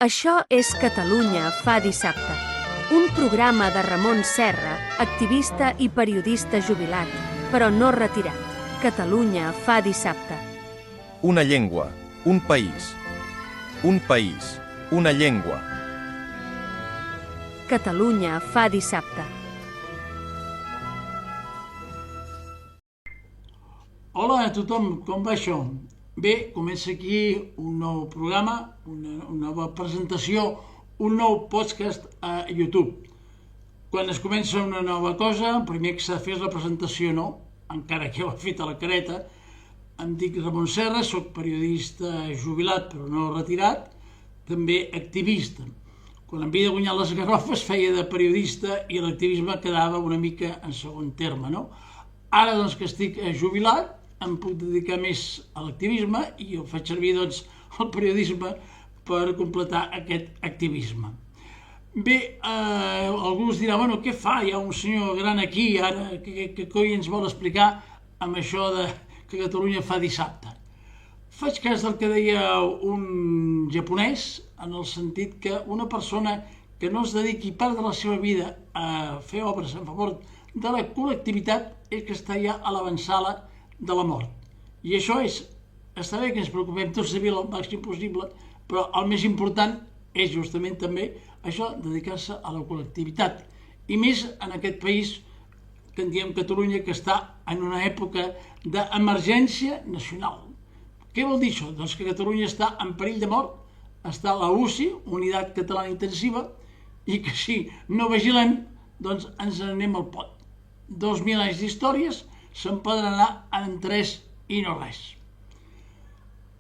Això és Catalunya fa dissabte, un programa de Ramon Serra, activista i periodista jubilat, però no retirat. Catalunya fa dissabte. Una llengua, un país, una llengua. Catalunya fa dissabte. Hola a tothom, com va això? Bé, comença aquí un nou programa, una nova presentació, un nou podcast a YouTube. Quan es comença una nova cosa, el primer que s'ha de fer és la presentació, no? Encara que ho he fet a la careta. Em dic Ramon Serra, soc periodista jubilat però no retirat, també activista. Quan em havia de guanyar les garrofes feia de periodista i l'activisme quedava una mica en segon terme, no? Ara, doncs, que estic jubilat, em puc dedicar més a l'activisme i ho faig servir, doncs, el periodisme per completar aquest activisme. Bé, algú us dirà, bueno, què fa? Hi ha un senyor gran aquí, ara, que coi ens vol explicar amb això de que Catalunya fa dissabte. Faig cas del que deia un japonès, en el sentit que una persona que no es dediqui part de la seva vida a fer obres en favor de la col·lectivitat és que està ja a l'avançada de la mort. I això és, està bé que ens preocupem tots de viure el màxim possible, però el més important és justament també això, dedicar-se a la col·lectivitat. I més en aquest país que en diem Catalunya, que està en una època d'emergència nacional. Què vol dir això? Doncs que Catalunya està en perill de mort, està a la UCI, Unitat Catalana Intensiva, i que si no vigilem, doncs ens anem al pot. 2000 anys d'històries se'n poden anar en 3 i no res.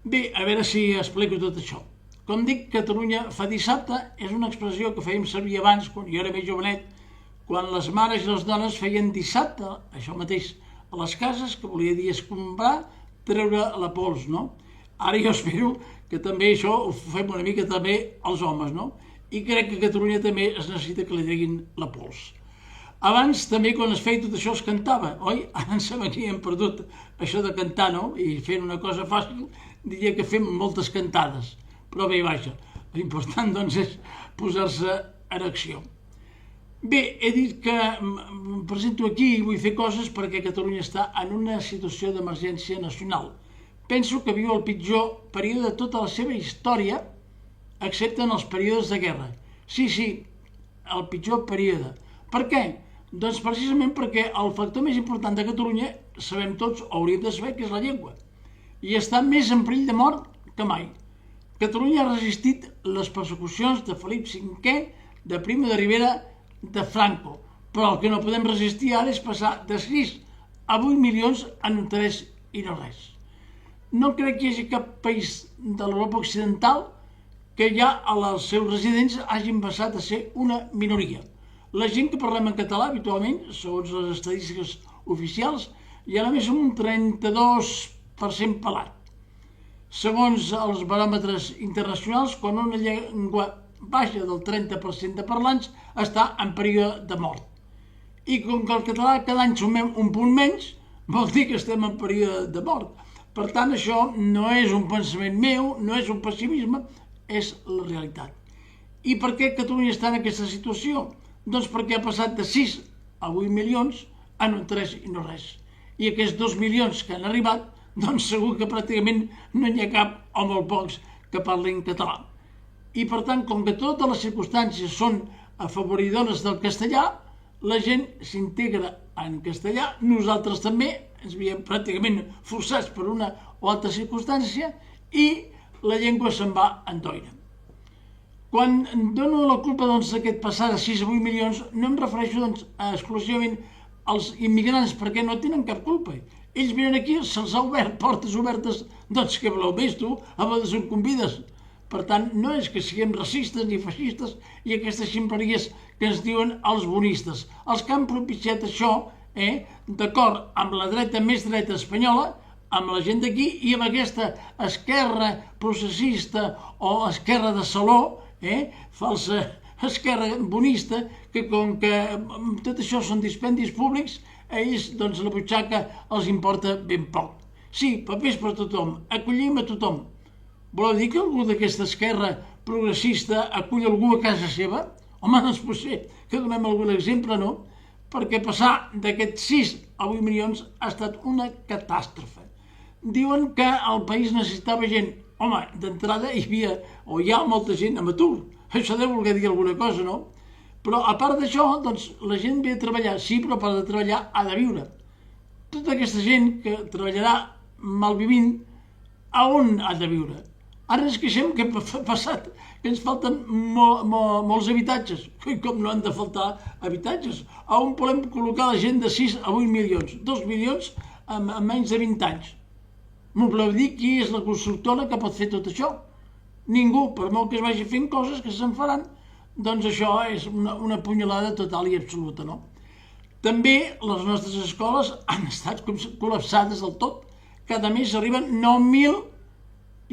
Bé, a veure si explico tot això. Com dic, Catalunya fa dissabte és una expressió que fèiem servir abans, quan jo era més jovenet, quan les mares i les dones feien dissabte, això mateix, a les cases, que volia dir escombrar, treure la pols, no? Ara jo espero que també això ho fem una mica també els homes, no? I crec que a Catalunya també es necessita que li treguin la pols. Abans també quan es feia tot això es cantava, oi? Ara em sembla que hi hem perdut això de cantar, no? I fent una cosa fàcil diria que fem moltes cantades. Però bé, vaja, l'important doncs és posar-se en acció. Bé, he dit que em presento aquí i vull fer coses perquè Catalunya està en una situació d'emergència nacional. Penso que viu el pitjor període de tota la seva història, excepte en els períodes de guerra. Sí, el pitjor període. Per què? Doncs precisament perquè el factor més important de Catalunya, sabem tots, o hauríem de saber, que és la llengua. I està més en perill de mort que mai. Catalunya ha resistit les persecucions de Felip V, de Primo de Rivera, de Franco. Però el que no podem resistir ara és passar de 6 a 8 milions en 3 i no res. No crec que hi hagi cap país de l'Europa Occidental que ja els seus residents hagin passat a ser una minoria. La gent que parlem en català, habitualment, segons les estadístiques oficials, ja només som un 32% pelat. Segons els baròmetres internacionals, quan una llengua baixa del 30% de parlants, està en període de mort. I com que el català cada any sumem un punt menys, vol dir que estem en període de mort. Per tant, això no és un pensament meu, no és un pessimisme, és la realitat. I per què Catalunya està en aquesta situació? Doncs perquè ha passat de 6 a 8 milions en un 3 i no res. I aquests 2 milions que han arribat, doncs segur que pràcticament no n'hi ha cap o molt pocs que parlin català. I per tant, com que totes les circumstàncies són afavoridores del castellà, la gent s'integra en castellà, nosaltres també ens veiem pràcticament forçats per una o altra circumstància i la llengua se'n va endoina. Quan dono la culpa d'aquest passar de 6 a 8 milions, no em refereixo exclusivament als immigrants, perquè no tenen cap culpa. Ells venen aquí, se'ls ha obert, portes obertes, doncs què voleu més tu? A vegades em convides. Per tant, no és que siguem racistes ni feixistes i aquestes ximpleries que ens diuen els bonistes. Els que han propiciat això, d'acord amb la dreta més dreta espanyola, amb la gent d'aquí i amb aquesta esquerra processista o esquerra de saló, falsa esquerra bonista, que com que tot això són dispendis públics, a ells doncs la butxaca els importa ben poc. Sí, papers per tothom, acollim a tothom. Voleu dir que algú d'aquesta esquerra progressista acull algú a casa seva, home, doncs potser que donem algun exemple, no? Perquè passar d'aquests 6 a 8 milions ha estat una catàstrofe. Diuen que el país necessitava gent. Home, d'entrada hi havia, o hi ha molta gent amb atur. Això deu voler dir alguna cosa, no? Però a part d'això, doncs, la gent ve a treballar, sí, però a part de treballar ha de viure. Tota aquesta gent que treballarà malvivint, a on ha de viure? Ara ens queixem que ha passat, que ens falten molts habitatges. Com no han de faltar habitatges? A on podem col·locar la gent de 6 a 8 milions? 2 milions en menys de 20 anys. M'ho voleu dir qui és la constructora que pot fer tot això? Ningú, per molt que es vagi fent coses que se'n faran, doncs això és una punyalada total i absoluta, no? També les nostres escoles han estat col·lapsades del tot. Cada mes arriben 9.000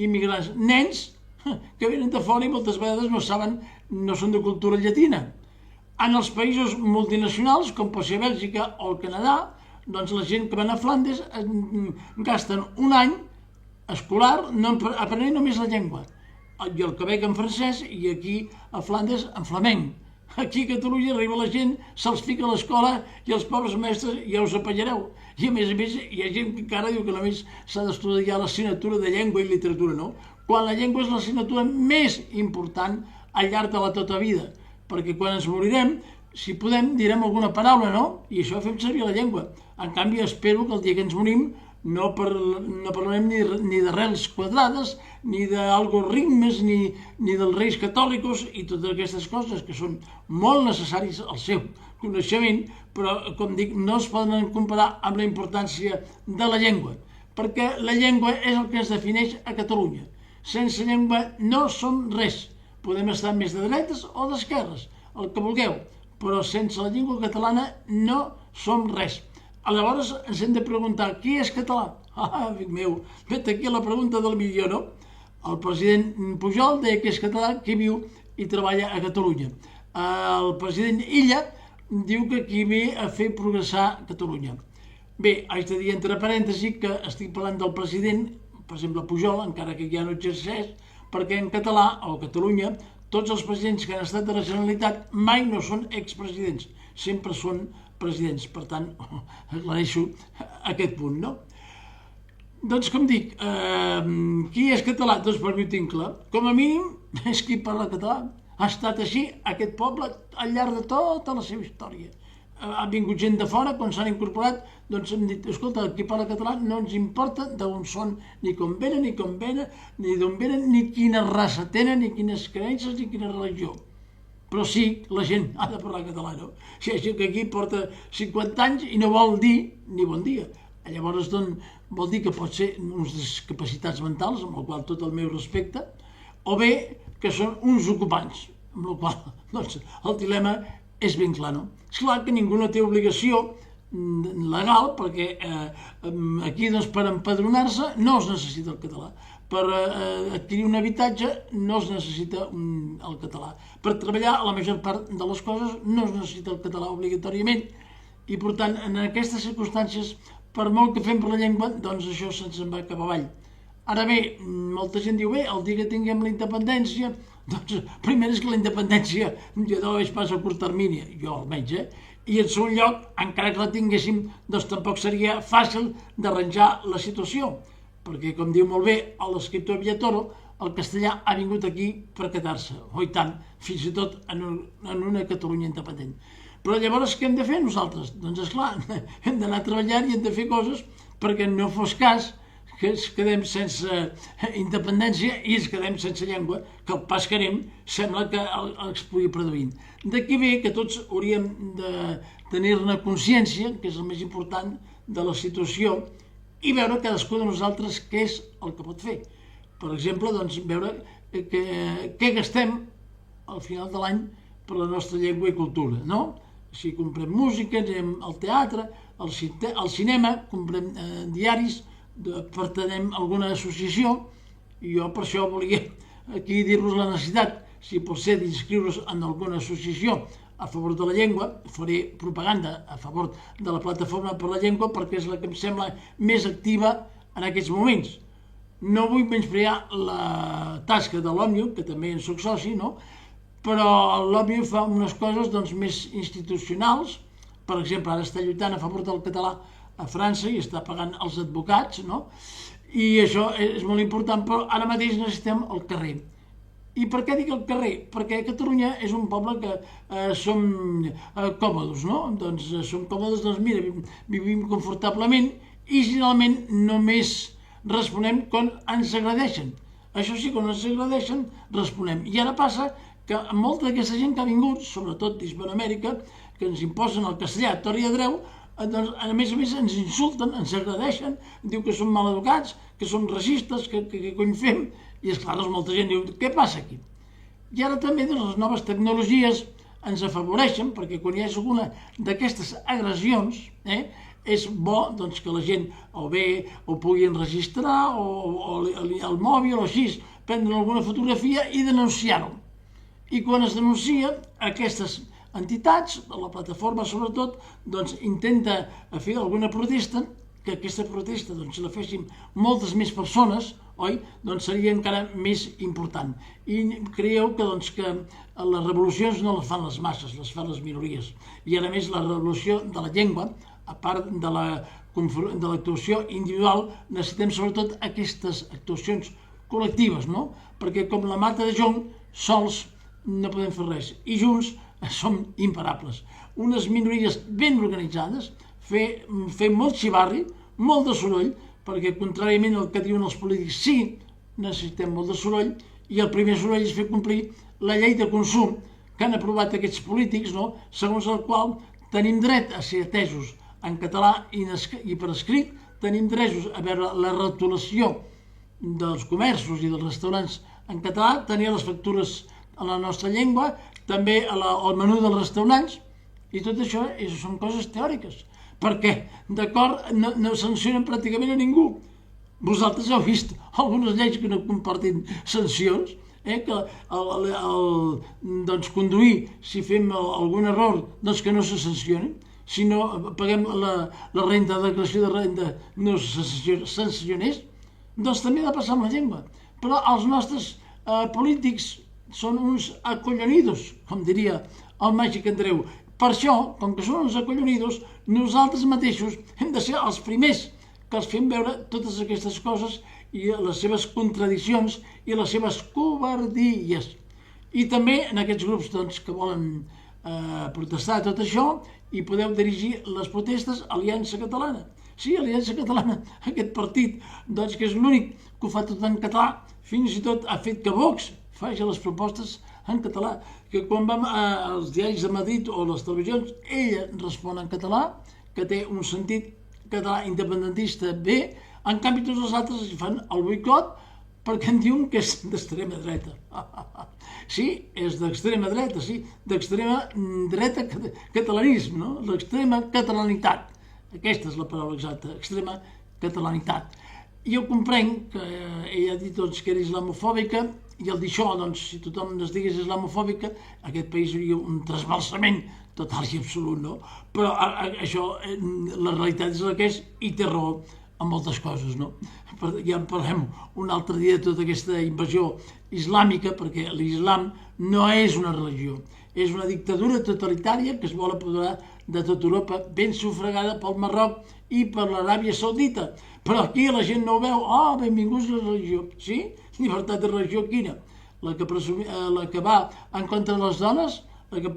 immigrants, nens que venen de fora i moltes vegades no són de cultura llatina. En els països multinacionals, com pot ser Bèlgica o el Canadà, doncs la gent que van a Flandes gasten un any escolar aprenent només la llengua. I el Quebec en francès i aquí a Flandes en flamenc. Aquí a Catalunya arriba la gent, se'ls fica a l'escola i els pobres mestres ja us apanyareu. I a més, hi ha gent que encara diu que només s'ha d'estudiar l'assignatura de llengua i literatura, no? Quan la llengua és l'assignatura més important al llarg de la tota vida. Perquè quan ens morirem, si podem, direm alguna paraula, no? I això fem servir la llengua. En canvi, espero que el dia que ens morim no parlarem ni d'arrels quadrades, ni d'algoritmes, ni dels reis catòlicos i totes aquestes coses que són molt necessaris al seu coneixement, però, com dic, no es poden comparar amb la importància de la llengua, perquè la llengua és el que ens defineix a Catalunya. Sense llengua no som res. Podem estar més de dretes o d'esquerres, el que vulgueu, però sense la llengua catalana no som res. Aleshores ens hem de preguntar, qui és català? Amic meu, vet aquí la pregunta del milió, no? El president Pujol deia que és català, qui viu i treballa a Catalunya. El president Illa diu que qui ve a fer progressar Catalunya. Bé, haig de dir entre parèntesis que estic parlant del president, per exemple Pujol, encara que ja no exerceix, perquè en català, o a Catalunya, tots els presidents que han estat de la Generalitat mai no són expresidents, sempre són presidents. Per tant, aclareixo aquest punt, no? Doncs, com dic, qui és català? Doncs per mi ho tinc clar. Com a mínim, és qui parla català. Ha estat així aquest poble al llarg de tota la seva història. Ha vingut gent de fora, quan s'han incorporat, doncs hem dit, escolta, qui parla català no ens importa d'on són, ni com venen, ni d'on venen, ni quina raça tenen, ni quines creences, ni quina religió. Però sí, la gent ha de parlar català, no? Si hi ha gent que aquí porta 50 anys i no vol dir ni bon dia. Llavors, doncs, vol dir que pot ser uns discapacitats mentals, amb el qual tot el meu respecte, o bé que són uns ocupants, amb el qual, doncs, el dilema és ben clar, no? És clar que ningú no té obligació legal, perquè aquí, doncs, per empadronar-se no es necessita el català. Per adquirir un habitatge no es necessita el català. Per treballar, la major part de les coses no es necessita el català obligatòriament. I, per tant, en aquestes circumstàncies, per molt que fem per la llengua, doncs això se'ns en va cap avall. Ara bé, molta gent diu, bé, el dia que tinguem la independència, doncs, primer és que la independència jo no la veig pas a curt termini, jo almenys, i en segon lloc, encara que la tinguéssim, doncs tampoc seria fàcil d'arranjar la situació, perquè, com diu molt bé l'escriptor Villatoro, el castellà ha vingut aquí per quedar-se, o i tant, fins i tot en una Catalunya independent. Però llavors què hem de fer nosaltres? Doncs esclar, hem d'anar treballant i hem de fer coses perquè no fos cas que ens quedem sense independència i ens quedem sense llengua, que el pas que anem sembla que es pugui produint. D'aquí ve que tots hauríem de tenir-ne consciència, que és el més important de la situació, i veure cadascú de nosaltres què és el que pot fer. Per exemple, doncs, veure què gastem al final de l'any per la nostra llengua i cultura, no? Si comprem música, anem al teatre, al cinema, comprem diaris, pertanyem a alguna associació, i jo per això volia aquí dir-vos la necessitat, si pot ser, d'inscriure-us en alguna associació a favor de la llengua. Faré propaganda a favor de la Plataforma per la Llengua perquè és la que em sembla més activa en aquests moments. No vull menysprear la tasca de l'Òmnium, que també en soc soci, no? Però l'Òmnium fa unes coses doncs, més institucionals. Per exemple, ara està lluitant a favor del català a França i està pagant els advocats, no? I això és molt important, però ara mateix necessitem el carrer. I per què dic el carrer? Perquè Catalunya és un poble que som còmodes, no? Doncs som còmodes, doncs mira, vivim confortablement i generalment només responem quan ens agradeixen. Això sí, quan ens agradeixen, responem. I ara passa que molta d'aquesta gent que ha vingut, sobretot d'Hispanoamèrica, que ens imposen el castellà a tort i a dreu, doncs, a més ens insulten, ens agradeixen, diu que som maleducats, que som racistes, que cony fem, i esclar, doncs molta gent diu, què passa aquí? I ara també doncs, les noves tecnologies ens afavoreixen, perquè quan hi ha alguna d'aquestes agressions, és bo doncs, que la gent o bé ho pugui enregistrar o al mòbil o així, prendre alguna fotografia i denunciar-ho. I quan es denuncia, aquestes entitats, la plataforma sobretot, doncs intenta fer alguna protesta, que aquesta protesta doncs, si la féssim moltes més persones, oi? Doncs seria encara més important. I creieu que, doncs, que les revolucions no les fan les masses, les fan les minories. I a més la revolució de la llengua, a part de l'actuació individual, necessitem sobretot aquestes actuacions col·lectives, no? Perquè com la Mata de Jonc, sols no podem fer res. I junts som imparables. Unes minories ben organitzades, fer molt xivarri, molt de soroll, perquè contràriament al que diuen els polítics, sí, necessitem molt de soroll, i el primer soroll és fer complir la llei de consum que han aprovat aquests polítics, no? Segons el qual tenim dret a ser atesos en català i per escrit, tenim drets a veure la rotulació dels comerços i dels restaurants en català, tenir les factures en la nostra llengua, també el menú dels restaurants, i tot això són coses teòriques, perquè, d'acord, no sancionen pràcticament a ningú. Vosaltres heu vist algunes lleis que no compartin sancions, que conduir, si fem algun error, doncs que no se sancioni. Si no paguem la renda, la declaració de renda no se sancionés, doncs també ha de passar amb la llengua. Però els nostres polítics són uns acollonidos, com diria el màgic Andreu. Per això, com que són uns acollonidos, nosaltres mateixos hem de ser els primers que els fem veure totes aquestes coses i les seves contradiccions i les seves covardies. I també en aquests grups doncs, que volen protestar tot això, i podeu dirigir les protestes a Aliança Catalana. Sí, Aliança Catalana, aquest partit, doncs, que és l'únic que ho fa tot en català, fins i tot ha fet que Vox faci les propostes en català, que quan vam als diaris de Madrid o les televisions, ella respon en català, que té un sentit català independentista bé, en canvi tots els altres fan el boicot perquè en diuen que és d'extrema dreta. Sí, és d'extrema dreta, sí, d'extrema dreta catalanisme, no? L'extrema catalanitat. Aquesta és la paraula exacta, extrema catalanitat. I jo comprenc que ella ha dit doncs, que era islamofòbica, i al dir això, doncs, si tothom es digués islamofòbica, a aquest país hi hauria un trasbalsament total i absolut, no? Però això, la realitat és la que és, i té raó en moltes coses, no? Ja en parlem un altre dia de tota aquesta invasió islàmica, perquè l'islam no és una religió, és una dictadura totalitària que es vol apoderar de tota Europa, ben sufragada pel Marroc i per l'Aràbia Saudita. Però aquí la gent no ho veu, benvinguts a la religió. Sí? Llibertat de religió quina? La que va en contra de les dones, la que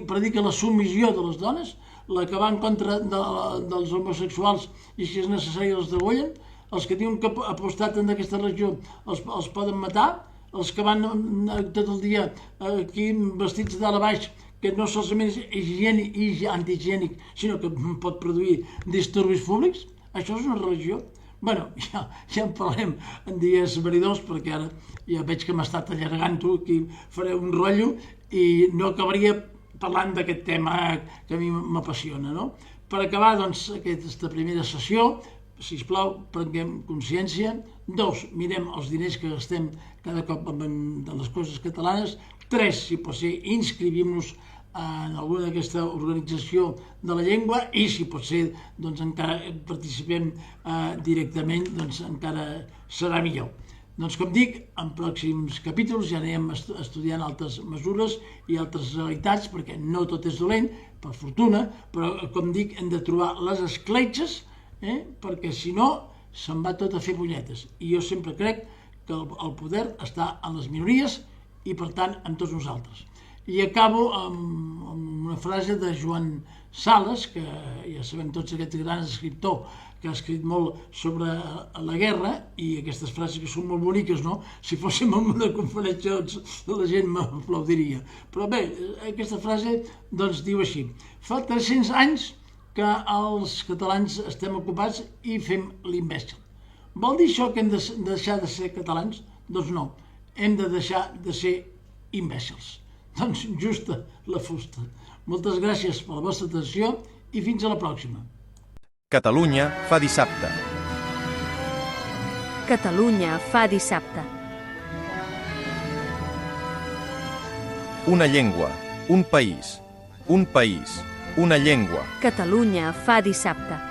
predica la submissió de les dones, la que va en contra dels homosexuals i si és necessari els degollen, els que diuen que apostaten d'aquesta religió els poden matar, els que van tot el dia aquí vestits de dalt a baix, que no solament és higiènic i antihigiènic, sinó que pot produir disturbis públics, això és una religió. Bueno, ja en parlem en dies veridors, perquè ara ja veig que m'ha estat allargant-ho, aquí faré un rotllo i no acabaria parlant d'aquest tema que a mi m'apassiona, no? Per acabar, doncs, aquesta primera sessió, sisplau, prenguem consciència. 2, mirem els diners que gastem cada cop de les coses catalanes. 3, si pot ser, inscrivim-nos en alguna d'aquesta organització de la llengua i si pot ser doncs encara participem directament doncs encara serà millor. Doncs com dic, en pròxims capítols ja anem estudiant altres mesures i altres realitats perquè no tot és dolent, per fortuna, però com dic hem de trobar les escletxes perquè si no se'n va tot a fer punyetes i jo sempre crec que el poder està en les minories i per tant en tots nosaltres. I acabo amb una frase de Joan Sales, que ja sabem tots aquest gran escriptor que ha escrit molt sobre la guerra i aquestes frases que són molt boniques, no? Si fóssim en una conferència la gent m'aplaudiria. Però bé, aquesta frase doncs diu així: fa 300 anys que els catalans estem ocupats i fem l'imbècil. Vol dir això que hem de deixar de ser catalans? Doncs no, hem de deixar de ser imbècils. Doncs justa la fusta. Moltes gràcies per la vostra atenció i fins a la pròxima. Catalunya fa dissabte. Catalunya fa dissabte. Una llengua, un país, una llengua. Catalunya fa dissabte.